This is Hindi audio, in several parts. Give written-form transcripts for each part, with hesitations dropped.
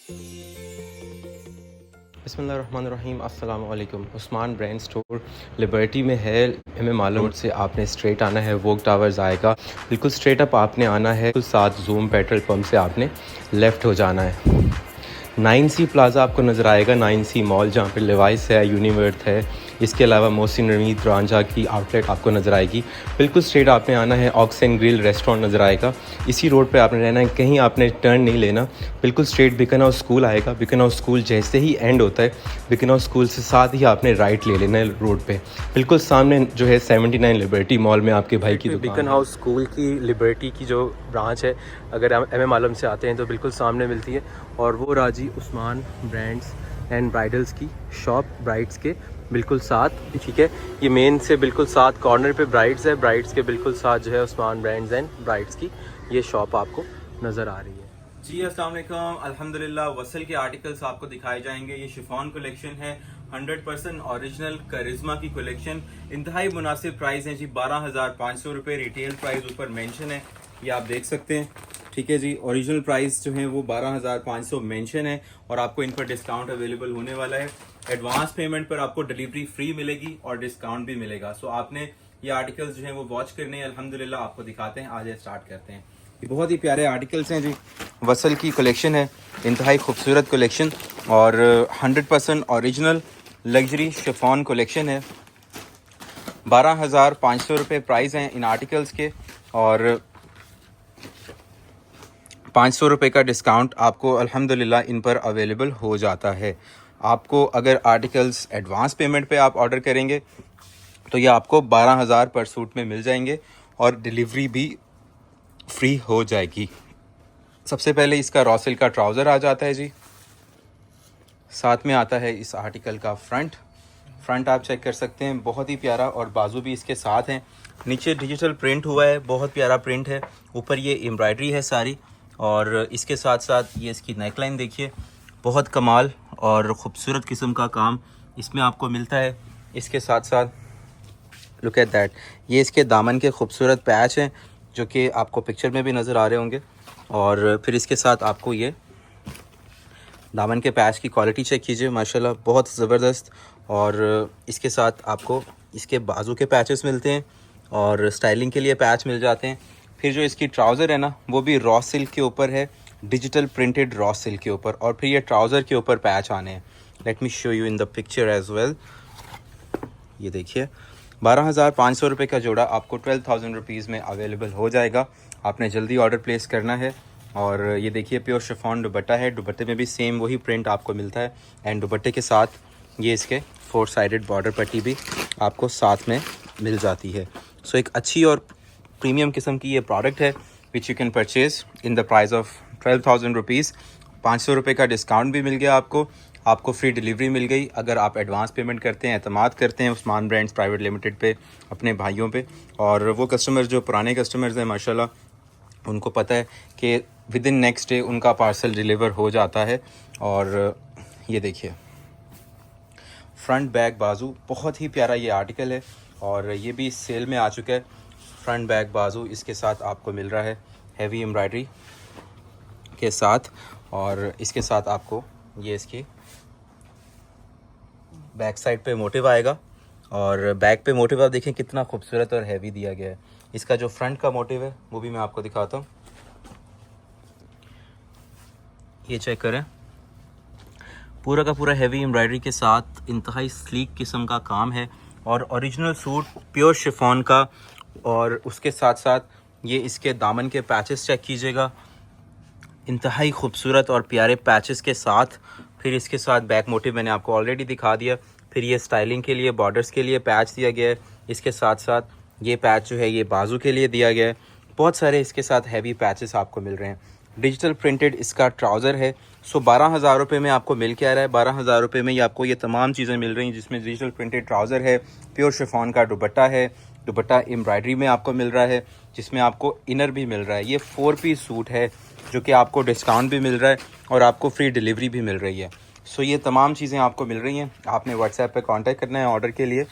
बिस्मिल्लाहिर्रहमानिर्रहीम, अस्सलाम वालेकुम। उस्मान ब्रांड स्टोर लिबर्टी में है। एम आलम रोड से आपने स्ट्रेट आना है, वोक टावर्स आएगा। बिल्कुल स्ट्रेट अप आपने आना है, तो साथ जूम पेट्रोल पंप से आपने लेफ़्ट हो जाना है। 9C प्लाज़ा आपको नज़र आएगा, 9C मॉल जहाँ पे लिवाइस है, यूनिवर्थ है। इसके अलावा मोहसिन रमीद रांझा की आउटलेट आपको नज़र आएगी। बिल्कुल स्ट्रेट आपने आना है, ऑक्स एंड ग्रिल रेस्टोरेंट नज़र आएगा। इसी रोड पे आपने रहना है, कहीं आपने टर्न नहीं लेना। बिल्कुल स्ट्रेट बिकन हाउस स्कूल आएगा। बिकन हाउस स्कूल जैसे ही एंड होता है, बिकन हाउस स्कूल से साथ ही आपने राइट ले लेना है रोड पे। बिल्कुल सामने जो है 79 लिबर्टी मॉल में आपके भाई की दुकान। बिकन हाउस स्कूल की लिबर्टी की जो ब्रांच है, अगर आप एम आलम से आते हैं तो बिल्कुल सामने मिलती है। और वो राजी उस्मान ब्रांड्स एंड ब्राइडल्स की शॉप, ब्राइड्स के बिल्कुल साथ, ठीक है। ये मेन से बिल्कुल साथ कॉर्नर पे ब्राइड्स है, ब्राइड्स के बिल्कुल साथ जो है उस्मान ब्रांड्स एंड ब्राइड्स की ये शॉप आपको नज़र आ रही है। जी अस्सलाम वालेकुम, अल्हम्दुलिल्लाह। वसल के आर्टिकल्स आपको दिखाए जाएंगे। ये शिफॉन कलेक्शन है, 100% ओरिजिनल करिश्मा की कलेक्शन। इंतहाई मुनासिब प्राइस है जी, 12,500 रुपये रिटेल प्राइस ऊपर मेंशन है, ये आप देख सकते हैं, ठीक है जी। ओरिजिनल प्राइस जो है वो 12,500 मेंशन है और आपको इन पर डिस्काउंट अवेलेबल होने वाला है। एडवांस पेमेंट पर आपको डिलीवरी फ्री मिलेगी और डिस्काउंट भी मिलेगा। सो आपने ये आर्टिकल्स जो है वो वॉच करने हैं। अल्हम्दुलिल्लाह आपको दिखाते हैं, आज स्टार्ट करते हैं। ये बहुत ही प्यारे आर्टिकल्स हैं जी, वसल की कलेक्शन है, इंतहाई खूबसूरत कलेक्शन और 100% ओरिजिनल लग्जरी शिफॉन कलेक्शन है। 12,500 रुपये प्राइस हैं इन आर्टिकल्स के और 500 रुपये का डिस्काउंट आपको अल्हम्दुलिल्लाह इन पर अवेलेबल हो जाता है। आपको अगर आर्टिकल्स एडवांस पेमेंट पे आप ऑर्डर करेंगे तो ये आपको 12,000 पर सूट में मिल जाएंगे और डिलीवरी भी फ्री हो जाएगी। सबसे पहले इसका रॉ सिल्क का ट्राउज़र आ जाता है जी, साथ में आता है इस आर्टिकल का फ्रंट आप चेक कर सकते हैं, बहुत ही प्यारा, और बाजू भी इसके साथ हैं। नीचे डिजिटल प्रिंट हुआ है, बहुत प्यारा प्रिंट है। ऊपर ये एम्ब्रॉयडरी है सारी, और इसके साथ साथ ये इसकी नेकलाइन देखिए, बहुत कमाल और ख़ूबसूरत किस्म का काम इसमें आपको मिलता है। इसके साथ साथ लुक एट दैट, ये इसके दामन के खूबसूरत पैच हैं जो कि आपको पिक्चर में भी नज़र आ रहे होंगे। और फिर इसके साथ आपको ये दामन के पैच की क्वालिटी चेक कीजिए, माशाल्लाह बहुत ज़बरदस्त। और इसके साथ आपको इसके बाजू के पैचेस मिलते हैं और स्टाइलिंग के लिए पैच मिल जाते हैं। फिर जो इसकी ट्राउज़र है ना, वो भी रॉ सिल्क के ऊपर है, डिजिटल प्रिंटेड रॉ सिल्क के ऊपर, और फिर ये ट्राउज़र के ऊपर पैच आने हैं। Let me show you in the picture as well. ये देखिए, 12,500 रुपये का जोड़ा आपको 12,000 रुपीज़ में अवेलेबल हो जाएगा। आपने जल्दी ऑर्डर प्लेस करना है। और ये देखिए, प्योर शिफॉन दुपट्टा है, दुपट्टे में भी सेम वही प्रिंट आपको मिलता है। एंड दुपट्टे के साथ ये इसके 4 साइडेड बॉर्डर पट्टी भी आपको साथ में मिल जाती है। सो एक अच्छी और प्रीमियम किस्म की ये प्रोडक्ट है, which you can purchase in the price of 12,000 rupees. 500 रुपये का डिस्काउंट भी मिल गया आपको फ्री डिलीवरी मिल गई अगर आप एडवांस पेमेंट करते हैं, एतमाद करते हैं उस्मान ब्रांड्स प्राइवेट लिमिटेड पे, अपने भाइयों पे। और वो कस्टमर जो पुराने कस्टमर्स हैं, माशाल्लाह उनको पता है कि विद इन नेक्स्ट डे उनका पार्सल डिलीवर हो जाता है। और ये देखिए, फ्रंट बैक बाजू बहुत ही प्यारा ये आर्टिकल है और ये भी सेल में आ चुका है। फ्रंट बैक बाजू इसके साथ आपको मिल रहा है हैवी एम्ब्रॉयडरी के साथ, और इसके साथ आपको ये इसकी बैक साइड पे मोटिव आएगा। और बैक पे मोटिव आप देखें कितना खूबसूरत और हैवी दिया गया है। इसका जो फ्रंट का मोटिव है वो भी मैं आपको दिखाता हूँ, ये चेक करें, पूरा का पूरा हैवी एम्ब्रॉयडरी के साथ इंतहाई स्लीक किस्म का काम है और ओरिजिनल सूट प्योर शिफॉन का। और उसके साथ साथ ये इसके दामन के पैचेस चेक कीजिएगा, इंतहाई खूबसूरत और प्यारे पैचेस के साथ। फिर इसके साथ बैक मोटिव मैंने आपको ऑलरेडी दिखा दिया। फिर ये स्टाइलिंग के लिए बॉर्डर्स के लिए पैच दिया गया है। इसके साथ साथ ये पैच जो है ये बाजू के लिए दिया गया है। बहुत सारे इसके साथ हैवी पैचेस आपको मिल रहे हैं। डिजिटल प्रिंटेड इसका ट्राउज़र है। सो 12,000 रुपये में आपको मिल के आ रहा है। 12,000 रुपये में ये आपको ये तमाम चीज़ें मिल रही हैं, जिसमें डिजिटल प्रिंटेड ट्राउज़र है, प्योर शिफॉन का दुपट्टा है, दुपट्टा एम्ब्रॉयडरी में आपको मिल रहा है, जिसमें आपको इनर भी मिल रहा है। ये 4 पीस सूट है जो कि आपको डिस्काउंट भी मिल रहा है और आपको फ्री डिलीवरी भी मिल रही है। सो ये तमाम चीज़ें आपको मिल रही हैं। आपने व्हाट्सएप पे कांटेक्ट करना है ऑर्डर के लिए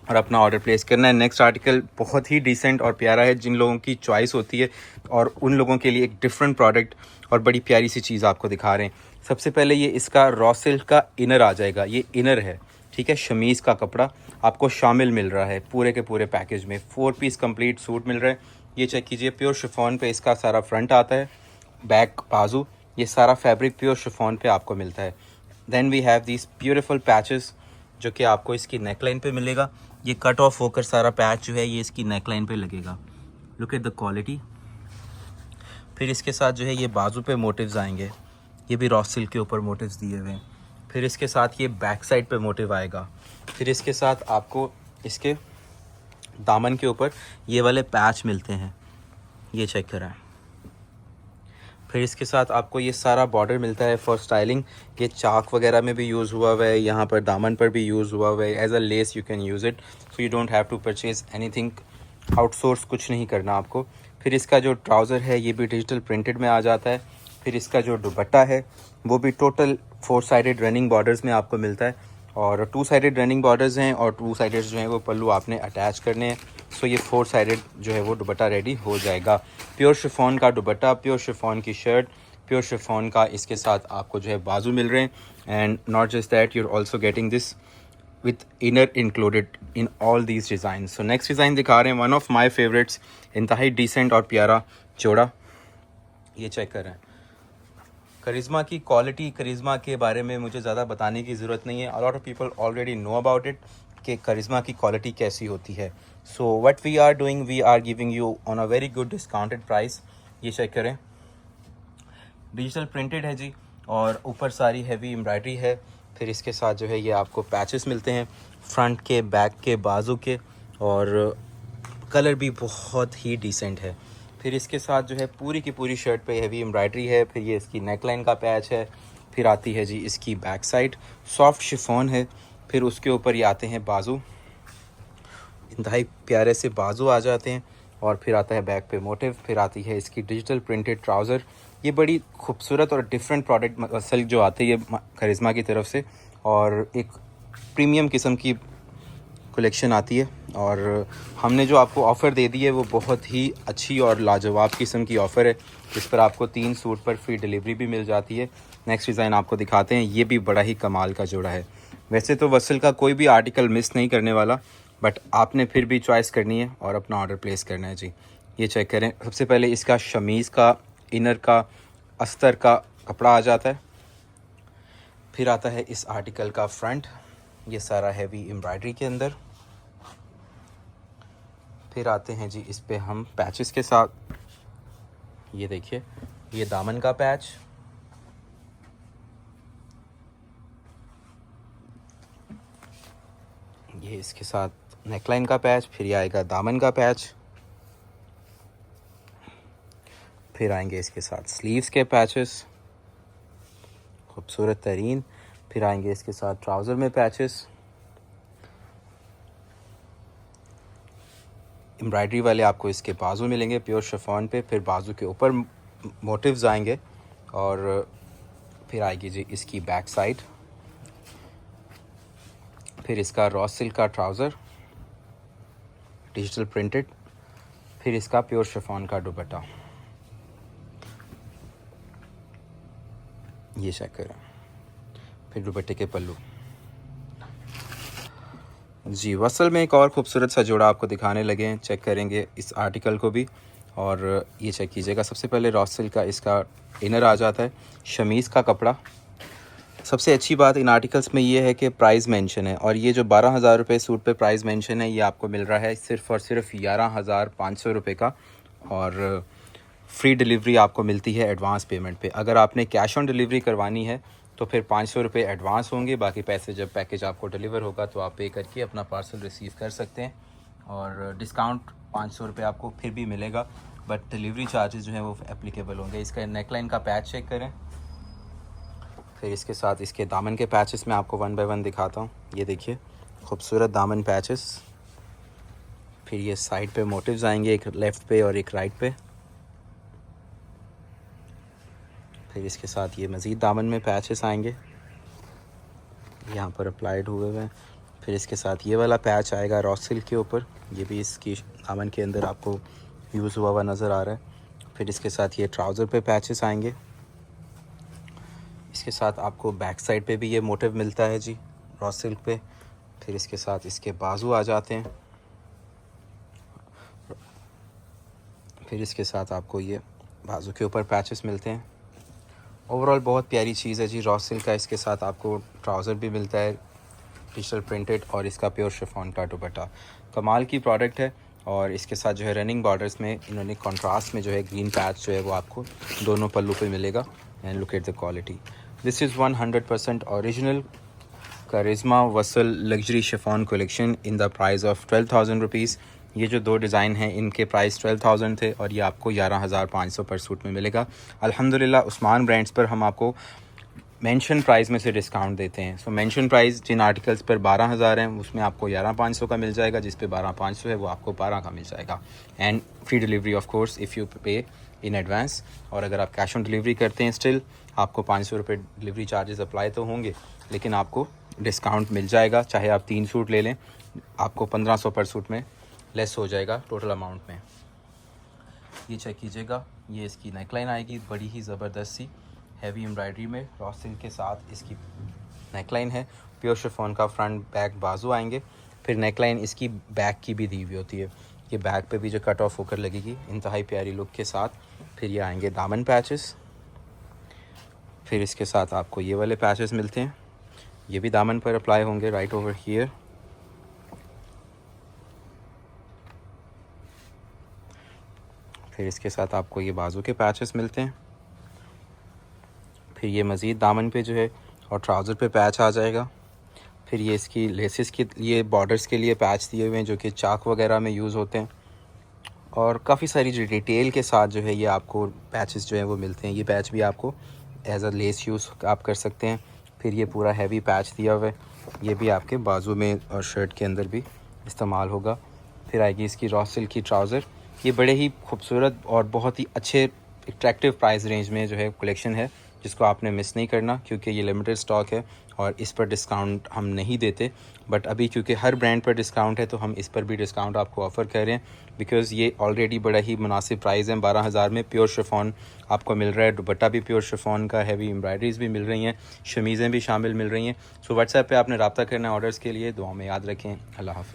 और अपना ऑर्डर प्लेस करना है। नेक्स्ट आर्टिकल बहुत ही डिसेंट और प्यारा है। जिन लोगों की चॉइस होती है और उन लोगों के लिए एक डिफरेंट प्रोडक्ट और बड़ी प्यारी सी चीज़ आपको दिखा रहे हैं। सबसे पहले ये इसका रॉ सिल्क का इनर आ जाएगा, ये इनर है, ठीक है। शमीज़ का कपड़ा आपको शामिल मिल रहा है पूरे के पूरे पैकेज में। 4 पीस कंप्लीट सूट मिल रहा है। ये चेक कीजिए, प्योर शिफॉन पे इसका सारा फ्रंट आता है, बैक बाजू, ये सारा फैब्रिक प्योर शिफॉन पे आपको मिलता है। Then we have these beautiful patches जो कि आपको इसकी नेकलाइन पे मिलेगा। ये कट ऑफ होकर सारा पैच जो है ये इसकी नेकलाइन पे लगेगा। Look at the quality. फिर इसके साथ जो है ये बाजू पे मोटिव्स आएंगे, ये भी रॉ सिल्क के ऊपर मोटिव्स दिए हुए हैं। फिर इसके साथ ये बैक साइड पे मोटिव आएगा। फिर इसके साथ आपको इसके दामन के ऊपर ये वाले पैच मिलते हैं, ये चेक करें। फिर इसके साथ आपको ये सारा बॉर्डर मिलता है फॉर स्टाइलिंग। ये चाक वगैरह में भी यूज़ हुआ हुआ है, यहाँ पर दामन पर भी यूज़ हुआ हुआ है। As a lace you can use it, so you don't have to purchase anything outsource, कुछ नहीं करना आपको। फिर इसका जो ट्राउज़र है ये भी डिजिटल प्रिंटेड में आ जाता है। फिर इसका जो दुपट्टा है वो भी टोटल 4 साइडेड रनिंग बॉर्डर्स में आपको मिलता है, और 2 साइडेड रनिंग बॉर्डर्स हैं, और 2 साइडेड जो हैं वो पल्लू आपने अटैच करने हैं। सो ये 4 साइडेड जो है वो दुपट्टा रेडी हो जाएगा। प्योर शिफॉन का दुपट्टा, प्योर शिफॉन की शर्ट, प्योर शिफॉन का इसके साथ आपको जो है बाजू मिल रहे हैं। And not just that, you are also getting this with inner included in all these design. So next design दिखा रहे हैं, वन ऑफ माई फेवरेट्स, इंतहाई डिसेंट और प्यारा जोड़ा। ये चेक करें, करिश्मा की क्वालिटी, करिश्मा के बारे में मुझे ज़्यादा बताने की ज़रूरत नहीं है। A lot of people already know about it कि करिश्मा की क्वालिटी कैसी होती है। So what we are doing, we are giving you on a very good discounted price. ये चेक करें, डिजिटल प्रिंटेड है जी, और ऊपर सारी हैवी एम्ब्रॉयडरी है। फिर इसके साथ जो है ये आपको पैचेस मिलते हैं फ्रंट के, बैक के, बाजू के, और कलर भी बहुत ही डिसेंट है। फिर इसके साथ जो है पूरी की पूरी शर्ट पे हैवी एम्ब्रॉयडरी है। फिर ये इसकी नेकलाइन का पैच है। फिर आती है जी इसकी बैक साइड, सॉफ्ट शिफॉन है। फिर उसके ऊपर ये आते हैं बाजू, इंतहाई प्यारे से बाजू आ जाते हैं, और फिर आता है बैक पे मोटिव। फिर आती है इसकी डिजिटल प्रिंटेड ट्राउज़र। ये बड़ी खूबसूरत और डिफरेंट प्रोडक्ट सिल्क जो आती है करिश्मा की तरफ से, और एक प्रीमियम किस्म की कलेक्शन आती है। और हमने जो आपको ऑफ़र दे दी है वो बहुत ही अच्छी और लाजवाब किस्म की ऑफ़र है, जिस पर आपको 3 सूट पर फ्री डिलीवरी भी मिल जाती है। नेक्स्ट डिज़ाइन आपको दिखाते हैं, ये भी बड़ा ही कमाल का जोड़ा है। वैसे तो वसल का कोई भी आर्टिकल मिस नहीं करने वाला, बट आपने फिर भी चॉइस करनी है और अपना ऑर्डर प्लेस करना है जी। ये चेक करें, सबसे पहले इसका शमीज़ का इनर का अस्तर का कपड़ा आ जाता है। फिर आता है इस आर्टिकल का फ्रंट, ये सारा हैवी एम्ब्रॉयडरी के अंदर। फिर आते हैं जी इस पे हम पैचेस के साथ, ये देखिए, ये दामन का पैच, ये इसके साथ नेकलाइन का पैच। फिर ये आएगा दामन का पैच। फिर आएंगे इसके साथ स्लीव्स के पैचेस, खूबसूरत तरीन। फिर आएंगे इसके साथ ट्राउज़र में पैचेस, एम्ब्रॉयडरी वाले आपको इसके बाजू मिलेंगे प्योर शिफॉन पे। फिर बाजू के ऊपर मोटिव्स आएंगे, और फिर आएगी जी इसकी बैक साइड। फिर इसका रॉ सिल्क का ट्राउज़र डिजिटल प्रिंटेड। फिर इसका प्योर शिफॉन का दुपट्टा, ये चेक करें। फिर दुपट्टे के पल्लू जी। वसल में एक और खूबसूरत सा जोड़ा आपको दिखाने लगे हैं, चेक करेंगे इस आर्टिकल को भी, और ये चेक कीजिएगा। सबसे पहले रॉ सिल्क का इसका इनर आ जाता है, शमीज़ का कपड़ा। सबसे अच्छी बात इन आर्टिकल्स में ये है कि प्राइस मेंशन है, और ये जो 12,000 रुपये सूट पे प्राइस मेंशन है ये आपको मिल रहा है सिर्फ़ और सिर्फ 11,500 रुपये का, और फ्री डिलीवरी आपको मिलती है एडवांस पेमेंट पे। अगर आपने कैश ऑन डिलीवरी करवानी है तो फिर 500 रुपये एडवांस होंगे, बाकी पैसे जब पैकेज आपको डिलीवर होगा तो आप पे करके अपना पार्सल रिसीव कर सकते हैं, और डिस्काउंट 500 रुपये आपको फिर भी मिलेगा, बट डिलीवरी चार्जेस जो है वो एप्लीकेबल होंगे। इसका नेकलाइन का पैच चेक करें। फिर इसके साथ इसके दामन के पैचेस मैं आपको 1 बाय 1 दिखाता हूँ। ये देखिए, खूबसूरत दामन पैचेस। फिर ये साइड पे मोटिव्स आएंगे, एक लेफ़्ट पे और एक राइट पे। फिर इसके साथ ये मज़ीद दामन में पैचेस आएंगे, यहाँ पर अप्लाइड हुए हुए हैं। फिर इसके साथ ये वाला पैच आएगा रॉ सिल्क के ऊपर, ये भी इसकी दामन के अंदर आपको यूज़ हुआ हुआ नज़र आ रहा है। फिर इसके साथ ये ट्राउज़र पे पैचेस आएंगे। इसके साथ आपको बैक साइड पे भी ये मोटिव मिलता है जी, रॉ सिल्क पे। फिर इसके साथ इसके बाजू आ जाते हैं। फिर इसके साथ आपको ये बाजू के ऊपर पैचेस मिलते हैं। ओवरऑल बहुत प्यारी चीज़ है जी, रॉ सिल्क का। इसके साथ आपको ट्राउज़र भी मिलता है डिजिटल प्रिंटेड, और इसका प्योर शिफॉन का दुपट्टा। कमाल की प्रोडक्ट है। और इसके साथ जो है रनिंग बॉर्डर्स में इन्होंने कॉन्ट्रास्ट में जो है ग्रीन पैच जो है वो आपको दोनों पल्लू पे मिलेगा। And look at the quality, this is 100% original Karishma वसल luxury chiffon collection in the price of 12,000 rupees. ये जो दो डिज़ाइन हैं इनके प्राइस 12,000 थे और ये आपको 11,500 पर सूट में मिलेगा। अल्हम्दुलिल्लाह उस्मान ब्रांड्स पर हम आपको मेंशन प्राइस में से डिस्काउंट देते हैं। सो मेंशन प्राइस जिन आर्टिकल्स पर 12,000 हैं उसमें आपको 11,500 का मिल जाएगा, जिस पे 12,500 है वो आपको 12 का मिल जाएगा। And free delivery of course if you पे इन एडवांस। और अगर आप कैश ऑन डिलीवरी करते हैं स्टिल आपको 500 रुपये डिलीवरी चार्जेस अप्लाई तो होंगे, लेकिन आपको डिस्काउंट मिल जाएगा। चाहे आप 3 सूट ले लें आपको 1,500 पर सूट में लेस हो जाएगा टोटल अमाउंट में। ये चेक कीजिएगा, ये इसकी नेकलाइन आएगी बड़ी ही ज़बरदस्त सी हैवी एम्ब्रॉयडरी में, रॉ सिल्क के साथ इसकी नेकलाइन है। प्योर शिफॉन का फ्रंट बैक बाजू आएंगे। फिर नेकलाइन इसकी बैक की भी दी हुई होती है, ये बैक पे भी जो कट ऑफ होकर लगेगी इंतहाई प्यारी लुक के साथ। फिर ये आएंगे दामन पैचेस। फिर इसके साथ आपको ये वाले पैचेस मिलते हैं, ये भी दामन पर अप्लाई होंगे राइट ओवर हियर। फिर इसके साथ आपको ये बाजू के पैचेस मिलते हैं। फिर ये मज़ीद दामन पे जो है और ट्राउज़र पे पैच आ जाएगा। फिर ये इसकी लेसेस की ये बॉर्डर्स के लिए पैच दिए हुए हैं जो कि चाक वगैरह में यूज़ होते हैं। और काफ़ी सारी जो डिटेल के साथ जो है ये आपको पैचेस जो हैं वो मिलते हैं। ये पैच भी आपको एज अ लेस यूज़ आप कर सकते हैं। फिर ये पूरा हैवी पैच दिया हुआ है, ये भी आपके बाजू में और शर्ट के अंदर भी इस्तेमाल होगा। फिर आएगी इसकी रॉ सिल्क की ट्राउज़र। ये बड़े ही खूबसूरत और बहुत ही अच्छे अट्रैक्टिव प्राइस रेंज में जो है कलेक्शन है, जिसको आपने मिस नहीं करना क्योंकि ये लिमिटेड स्टॉक है और इस पर डिस्काउंट हम नहीं देते। बट अभी क्योंकि हर ब्रांड पर डिस्काउंट है तो हम इस पर भी डिस्काउंट आपको ऑफ़र कर रहे हैं, बिकॉज़ ये ऑलरेडी बड़ा ही मुनासिब प्राइस है। 12,000 में प्योर शिफॉन आपको मिल रहा है, दुपट्टा भी प्योर शिफॉन का, हैवी एम्ब्रॉयडरीज़ भी मिल रही हैं, शमीज़ें भी शामिल मिल रही हैं। सो व्हाट्सएप पे आपने रब्ता करना है ऑर्डर्स के लिए। दुआ में याद रखें। अल्लाह हाफ़िज़।